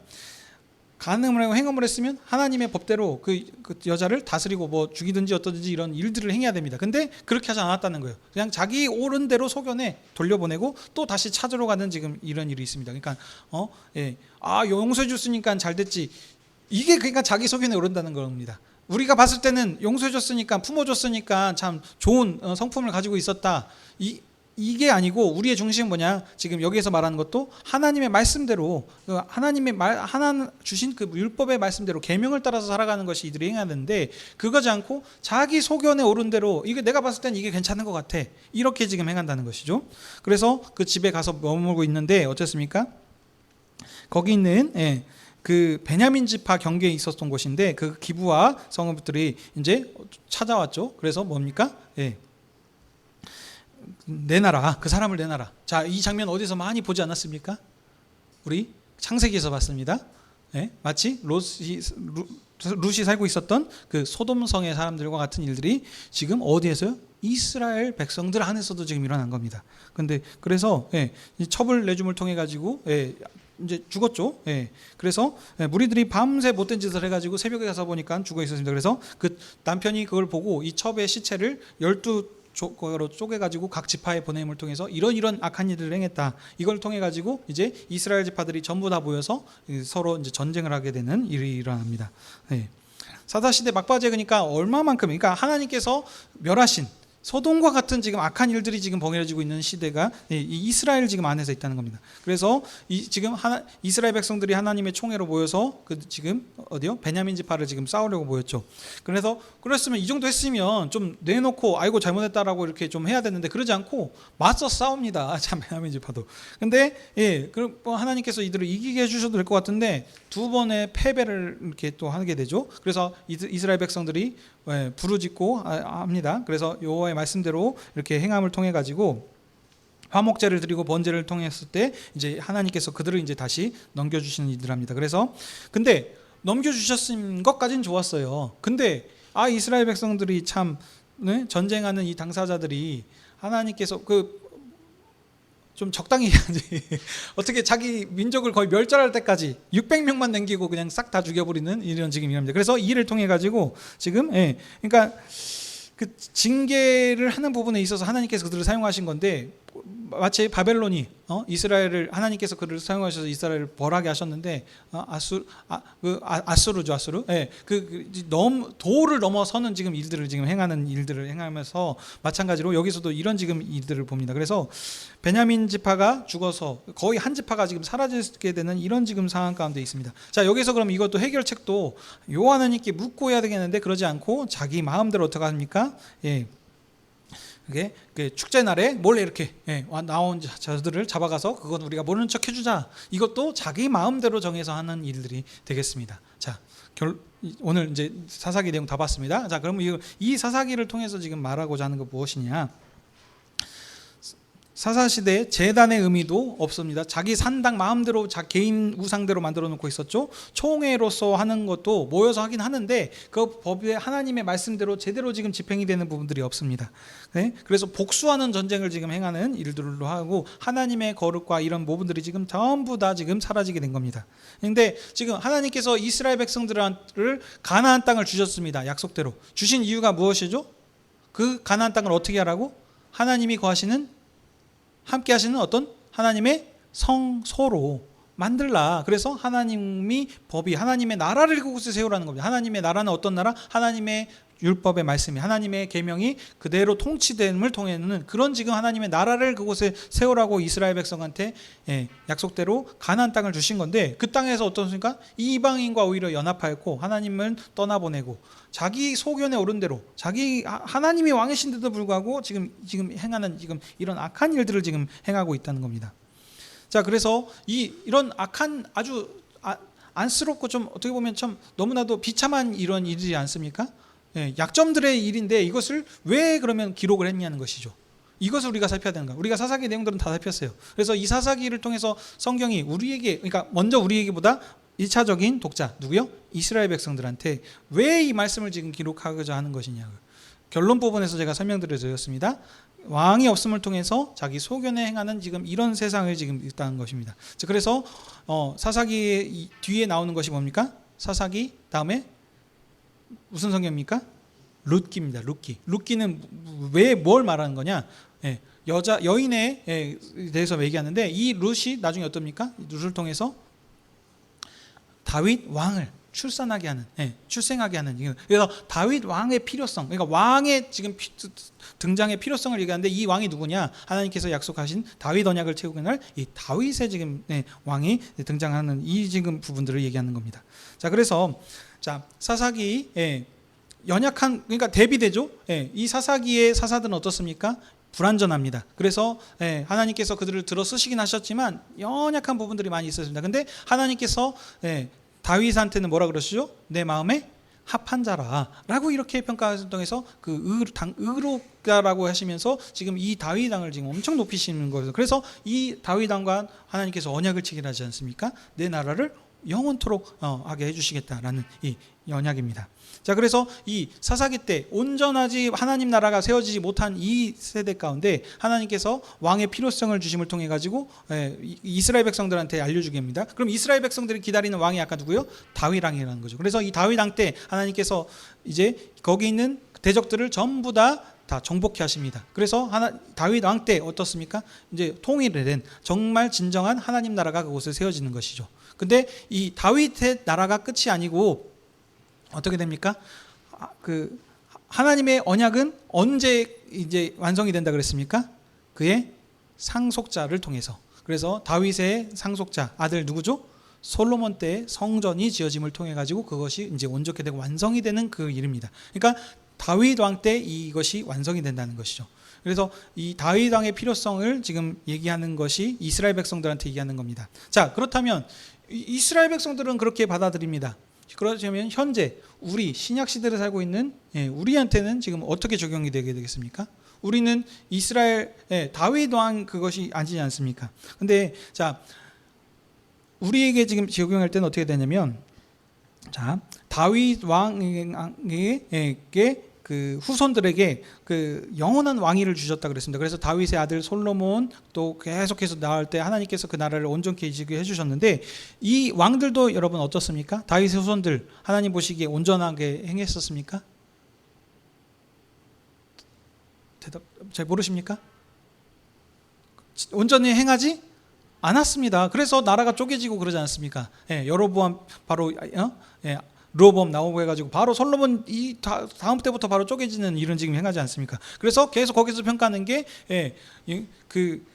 간음을 하고 행음을 했으면 하나님의 법대로 그 여자를 다스리고 뭐 죽이든지 어떠든지 이런 일들을 행해야 됩니다. 근데 그렇게 하지 않았다는 거예요. 그냥 자기 옳은 대로 소견에 돌려보내고 또 다시 찾으러 가는 지금 이런 일이 있습니다. 그러니까 용서해 줬으니까 잘 됐지. 이게 그러니까 자기 소견에 오른다는 겁니다. 우리가 봤을 때는 용서해 줬으니까 품어줬으니까 참 좋은 성품을 가지고 있었다. 이게 아니고 우리의 중심은 뭐냐? 지금 여기에서 말하는 것도 하나님의 말씀대로 하나님의 하나 주신 그 율법의 말씀대로 계명을 따라서 살아가는 것이 이들이 행해야 되는데 그거지 않고 자기 소견에 오른 대로 이게 내가 봤을 땐 이게 괜찮은 것 같아. 이렇게 지금 행한다는 것이죠. 그래서 그 집에 가서 머물고 있는데 어쨌습니까? 거기 있는 그 베냐민 지파 경계에 있었던 곳인데 그 기브와 성읍들이 이제 찾아왔죠. 그래서 뭡니까? 내놔라. 그 사람을 내놔라. 자, 이 장면 어디서 많이 보지 않았습니까? 우리 창세기에서 봤습니다. 마치 룻이 살고 있었던 그 소돔성의 사람들과 같은 일들이 지금 어디에서요? 이스라엘 백성들 안에서도 지금 일어난 겁니다. 근데 그래서 이 첩을 내줌을 통해 가지고 이제 죽었죠. 그래서 무리들이 밤새 못된 짓을 해가지고 새벽에 가서 보니까 죽어 있었습니다. 그래서 그 남편이 그걸 보고 이 첩의 시체를 12조로 쪼개가지고 각 지파에 보냄을 통해서 이런 악한 일을 행했다. 이걸 통해 가지고 이제 이스라엘 지파들이 전부 다 모여서 서로 이제 전쟁을 하게 되는 일이 일어납니다. 사사 시대 막바지에 그러니까 얼마만큼 그러니까 하나님께서 멸하신 소돔과 같은 지금 악한 일들이 지금 벌어지고 있는 시대가 이 이스라엘 지금 안에서 있다는 겁니다. 그래서 지금 이스라엘 백성들이 하나님의 총회로 모여서 그 지금 어디요? 베냐민 지파를 지금 싸우려고 모였죠. 그래서 그랬으면 이 정도 했으면 좀 내놓고 아이고 잘못했다라고 이렇게 좀 해야 되는데 그러지 않고 맞서 싸웁니다. 참 베냐민 지파도. 근데 그럼 하나님께서 이들을 이기게 해주셔도 될 것 같은데 두 번의 패배를 이렇게 또 하게 되죠. 그래서 이스라엘 백성들이 부르짖고 합니다. 그래서 여호와의 말씀대로 이렇게 행함을 통해 가지고 화목제를 드리고 번제를 통했을 때 이제 하나님께서 그들을 이제 다시 넘겨주시는 일들합니다. 그래서 근데 넘겨주셨은 것까지는 좋았어요. 근데 이스라엘 백성들이 참 전쟁하는 이 당사자들이 하나님께서 좀 적당히 해야지. 어떻게 자기 민족을 거의 멸절할 때까지 600명만 남기고 그냥 싹 다 죽여버리는 이런 지금 일입니다. 그래서 이 일을 통해 가지고 지금 그러니까 그 징계를 하는 부분에 있어서 하나님께서 그들을 사용하신 건데 마치 바벨론이 이스라엘을 하나님께서 그를 사용하셔서 이스라엘을 벌하게 하셨는데 아수르죠. 도를 넘어서는 지금 일들을 지금 행하는 일들을 행하면서 마찬가지로 여기서도 이런 지금 일들을 봅니다. 그래서 베냐민 지파가 죽어서 거의 한 지파가 지금 사라지게 되는 이런 지금 상황 가운데 있습니다. 자, 여기서 그럼 이것도 해결책도 하나님께 묻고 해야 되겠는데 그러지 않고 자기 마음대로 어떻게 합니까? 축제 날에 몰래 이렇게 나온 자들을 잡아가서 그건 우리가 모르는 척 해주자. 이것도 자기 마음대로 정해서 하는 일들이 되겠습니다. 자, 오늘 이제 사사기 내용 다 봤습니다. 자, 그럼 이 사사기를 통해서 지금 말하고자 하는 건 무엇이냐? 사사시대에 제단의 의미도 없습니다. 자기 산당 마음대로 개인 우상대로 만들어 놓고 있었죠. 총회로서 하는 것도 모여서 하긴 하는데 그 법에 하나님의 말씀대로 제대로 지금 집행이 되는 부분들이 없습니다. 그래서 복수하는 전쟁을 지금 행하는 일들로 하고 하나님의 거룩과 이런 부분들이 지금 전부 다 지금 사라지게 된 겁니다. 그런데 지금 하나님께서 이스라엘 백성들을 가나안 땅을 주셨습니다. 약속대로 주신 이유가 무엇이죠? 그 가나안 땅을 어떻게 하라고? 하나님이 거하시는 함께 하시는 어떤 하나님의 성소로 만들라. 그래서 하나님이 하나님의 나라를 그곳에 세우라는 겁니다. 하나님의 나라는 어떤 나라? 하나님의 율법의 말씀이 하나님의 계명이 그대로 통치됨을 통해는 그런 지금 하나님의 나라를 그곳에 세우라고 이스라엘 백성한테 약속대로 가나안 땅을 주신 건데 그 땅에서 어떻습니까? 이방인과 오히려 연합하였고 하나님을 떠나보내고 자기 소견에 오른 대로 하나님이 왕이신데도 불구하고 지금 행하는 지금 이런 악한 일들을 지금 행하고 있다는 겁니다. 자, 그래서 이런 악한 아주 안쓰럽고 좀 어떻게 보면 참 너무나도 비참한 이런 일이지 않습니까? 약점들의 일인데 이것을 왜 그러면 기록을 했냐는 것이죠. 이것을 우리가 살펴야 되는 거야. 우리가 사사기 내용들은 다 살폈어요. 그래서 이 사사기를 통해서 성경이 우리에게, 그러니까 먼저 우리에게보다 1차적인 독자 누구요? 이스라엘 백성들한테 왜 이 말씀을 지금 기록하고자 하는 것이냐. 결론 부분에서 제가 설명드렸습니다. 왕이 없음을 통해서 자기 소견에 행하는 지금 이런 세상을 지금 있다는 것입니다. 그래서 사사기 뒤에 나오는 것이 뭡니까? 사사기 다음에 무슨 성경입니까? 룻기입니다. 룻기는 왜 뭘 말하는 거냐? 여인에 대해서 얘기하는데 이 룻이 나중에 어떻습니까? 룻을 통해서 다윗 왕을 출산하게 하는, 출생하게 하는. 그래서 다윗 왕의 필요성, 그러니까 왕의 지금 등장의 필요성을 얘기하는데 이 왕이 누구냐? 하나님께서 약속하신 다윗 언약을 채우게 할 이 다윗의 지금 왕이 등장하는 이 지금 부분들을 얘기하는 겁니다. 자, 그래서 사사기 연약한, 그러니까 대비되죠. 이 사사기의 사사들은 어떻습니까? 불완전합니다. 그래서 하나님께서 그들을 들어 쓰시긴 하셨지만 연약한 부분들이 많이 있었습니다. 근데 하나님께서 다윗한테는 뭐라 그러시죠? 내 마음에 합한 자라라고 이렇게 평가하는 통해서 그 의롭다라고 하시면서 지금 이 다윗 왕을 지금 엄청 높이시는 거예요. 그래서 이 다윗 왕과 하나님께서 언약을 체결하지 않습니까? 내 나라를 영원토록 하게 해주시겠다라는 이 언약입니다. 자, 그래서 이 사사기 때 온전하지 하나님 나라가 세워지지 못한 이 세대 가운데 하나님께서 왕의 필요성을 주심을 통해 가지고 이스라엘 백성들한테 알려주게 합니다. 그럼 이스라엘 백성들이 기다리는 왕이 아까 누구요? 다윗 왕이라는 거죠. 그래서 이 다윗 왕 때 하나님께서 이제 거기 있는 대적들을 전부 다 정복해 하십니다. 그래서 다윗 왕 때 어떻습니까? 이제 통일된 정말 진정한 하나님 나라가 그곳에 세워지는 것이죠. 근데 이 다윗의 나라가 끝이 아니고 어떻게 됩니까? 그 하나님의 언약은 언제 이제 완성이 된다 그랬습니까? 그의 상속자를 통해서. 그래서 다윗의 상속자 아들 누구죠? 솔로몬 때 성전이 지어짐을 통해 가지고 그것이 이제 온전케 되고 완성이 되는 그 일입니다. 그러니까 다윗 왕 때 이것이 완성이 된다는 것이죠. 그래서 이 다윗 왕의 필요성을 지금 얘기하는 것이 이스라엘 백성들한테 얘기하는 겁니다. 자, 그렇다면 이스라엘 백성들은 그렇게 받아들입니다. 그렇다면 현재 우리 신약 시대를 살고 있는 우리한테는 지금 어떻게 적용이 되게 되겠습니까? 우리는 이스라엘 다윗 왕 그것이 아니지 않습니까? 근데 자, 우리에게 지금 적용할 때는 어떻게 되냐면, 자, 다윗 왕에게 그 후손들에게 그 영원한 왕위를 주셨다 그랬습니다. 그래서 다윗의 아들 솔로몬 또 계속해서 나올 때 하나님께서 그 나라를 온전케 이지게 해주셨는데, 이 왕들도 여러분 어떻습니까? 다윗의 후손들 하나님 보시기에 온전하게 행했었습니까? 대답 잘 모르십니까? 온전히 행하지 않았습니다. 그래서 나라가 쪼개지고 그러지 않습니까? 여로보암 바로 르호보암 나오고 해가지고 바로 솔로몬 이 다음 때부터 바로 쪼개지는 일은 지금 행하지 않습니까? 그래서 계속 거기서 평가하는 게 그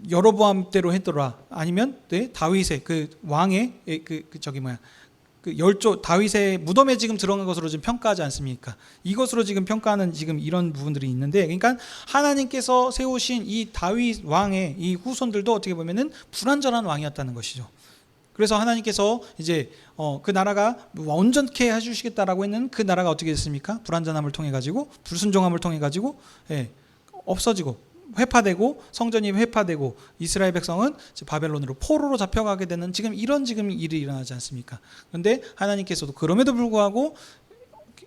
여로보암 때로 했더라, 아니면 다윗의 그 왕의 그 열조 다윗의 무덤에 지금 들어간 것으로 지금 평가하지 않습니까? 이것으로 지금 평가하는 지금 이런 부분들이 있는데, 그러니까 하나님께서 세우신 이 다윗 왕의 이 후손들도 어떻게 보면은 불완전한 왕이었다는 것이죠. 그래서 하나님께서 이제 그 나라가 온전케 해주시겠다라고 했는 그 나라가 어떻게 됐습니까? 불완전함을 통해 가지고, 불순종함을 통해 가지고 없어지고 회파되고, 성전이 회파되고, 이스라엘 백성은 바벨론으로 포로로 잡혀가게 되는 지금 이런 일이 일어나지 않습니까? 그런데 하나님께서도 그럼에도 불구하고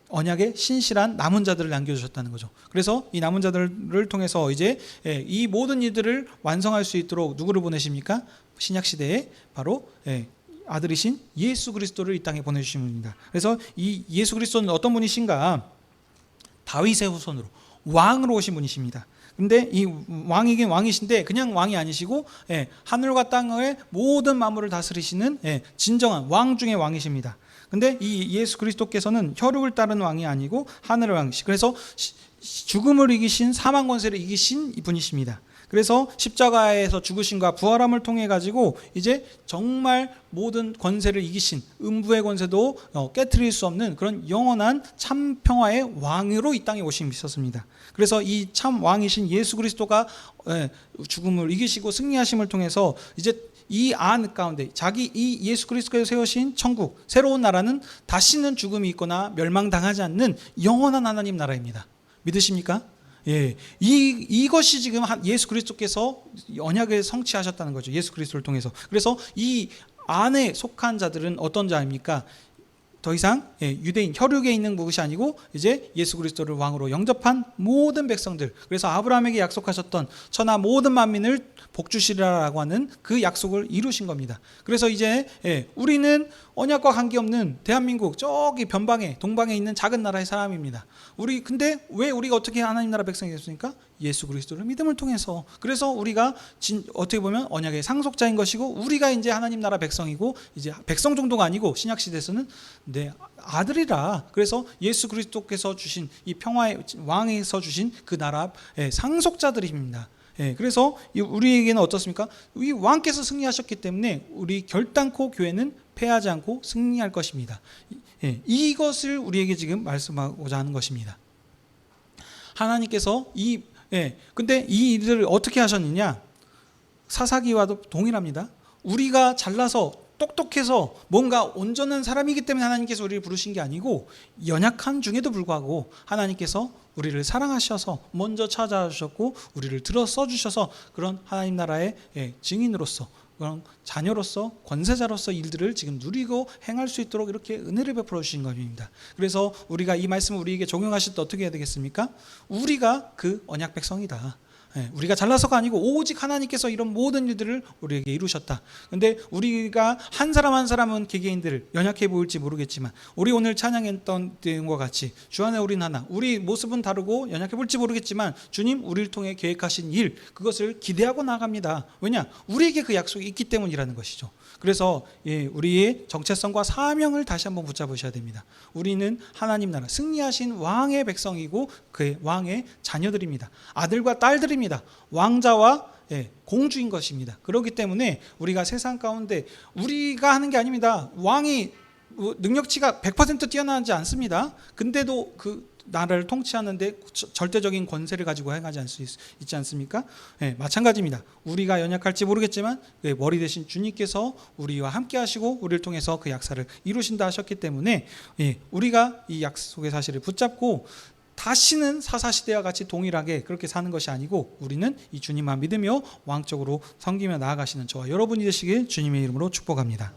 언약의 신실한 남은 자들을 남겨주셨다는 거죠. 그래서 이 남은 자들을 통해서 이제 이 모든 일들을 완성할 수 있도록 누구를 보내십니까? 신약 시대에 바로 아들이신 예수 그리스도를 이 땅에 보내주신 분입니다. 그래서 이 예수 그리스도는 어떤 분이신가? 다윗의 후손으로 왕으로 오신 분이십니다. 근데 이 왕이긴 왕이신데 그냥 왕이 아니시고 하늘과 땅의 모든 만물을 다스리시는 진정한 왕 중의 왕이십니다. 근데 이 예수 그리스도께서는 혈육을 따른 왕이 아니고 하늘의 왕이시. 그래서 죽음을 이기신, 사망 권세를 이기신 분이십니다. 그래서 십자가에서 죽으심과 부활함을 통해 가지고 이제 정말 모든 권세를 이기신, 음부의 권세도 깨트릴 수 없는 그런 영원한 참 평화의 왕으로 이 땅에 오심이 있었습니다. 그래서 이 참 왕이신 예수 그리스도가 죽음을 이기시고 승리하심을 통해서 이제 이 안 가운데 자기 이 예수 그리스도께서 세우신 천국, 새로운 나라는 다시는 죽음이 있거나 멸망당하지 않는 영원한 하나님 나라입니다. 믿으십니까? 예, 이것이 지금 예수 그리스도께서 언약을 성취하셨다는 거죠. 예수 그리스도를 통해서. 그래서 이 안에 속한 자들은 어떤 자입니까? 더 이상 유대인 혈육에 있는 것이 아니고 이제 예수 그리스도를 왕으로 영접한 모든 백성들. 그래서 아브라함에게 약속하셨던 천하 모든 만민을 복주시리라고 하는 그 약속을 이루신 겁니다. 그래서 이제 우리는 언약과 관계없는 대한민국 저기 변방에 동방에 있는 작은 나라의 사람입니다. 근데 왜 우리가 어떻게 하나님 나라 백성이 됐습니까? 예수 그리스도를 믿음을 통해서. 그래서 우리가 어떻게 보면 언약의 상속자인 것이고, 우리가 이제 하나님 나라 백성이고, 이제 백성 정도가 아니고 신약 시대에서는 내 아들이라. 그래서 예수 그리스도께서 주신 이 평화의 왕에서 주신 그 나라의 상속자들입니다. 그래서 우리에게는 어떻습니까? 이 왕께서 승리하셨기 때문에 우리 결단코 교회는 패하지 않고 승리할 것입니다. 이것을 우리에게 지금 말씀하고자 하는 것입니다. 하나님께서 근데 이 일들을 어떻게 하셨느냐? 사사기와도 동일합니다. 우리가 잘나서 똑똑해서 뭔가 온전한 사람이기 때문에 하나님께서 우리를 부르신 게 아니고, 연약한 중에도 불구하고 하나님께서 우리를 사랑하셔서 먼저 찾아주셨고 우리를 들어 써주셔서 그런 하나님 나라의 증인으로서, 그런 자녀로서, 권세자로서 일들을 지금 누리고 행할 수 있도록 이렇게 은혜를 베풀어 주신 것입니다. 그래서 우리가 이 말씀을 우리에게 적용하실 때 어떻게 해야 되겠습니까? 우리가 그 언약 백성이다. 우리가 잘나서가 아니고 오직 하나님께서 이런 모든 일들을 우리에게 이루셨다. 근데 우리가 한 사람 한 사람은 개개인들 연약해 보일지 모르겠지만, 우리 오늘 찬양했던 것과 같이 주 안에 우린 하나, 우리 모습은 다르고 연약해 보일지 모르겠지만 주님 우리를 통해 계획하신 일, 그것을 기대하고 나갑니다. 왜냐? 우리에게 그 약속이 있기 때문이라는 것이죠. 그래서 우리의 정체성과 사명을 다시 한번 붙잡으셔야 됩니다. 우리는 하나님 나라 승리하신 왕의 백성이고 그 왕의 자녀들입니다. 아들과 딸들입니다. 왕자와 공주인 것입니다. 그렇기 때문에 우리가 세상 가운데 우리가 하는 게 아닙니다. 왕이 능력치가 100% 뛰어나지 않습니다. 근데도 그 나라를 통치하는데 절대적인 권세를 가지고 행하지 않을 수 있지 않습니까? 마찬가지입니다. 우리가 연약할지 모르겠지만 머리 대신 주님께서 우리와 함께 하시고 우리를 통해서 그 약사를 이루신다 하셨기 때문에 우리가 이 약속의 사실을 붙잡고 다시는 사사시대와 같이 동일하게 그렇게 사는 것이 아니고, 우리는 이 주님만 믿으며 왕적으로 섬기며 나아가시는 저와 여러분이 되시길 주님의 이름으로 축복합니다.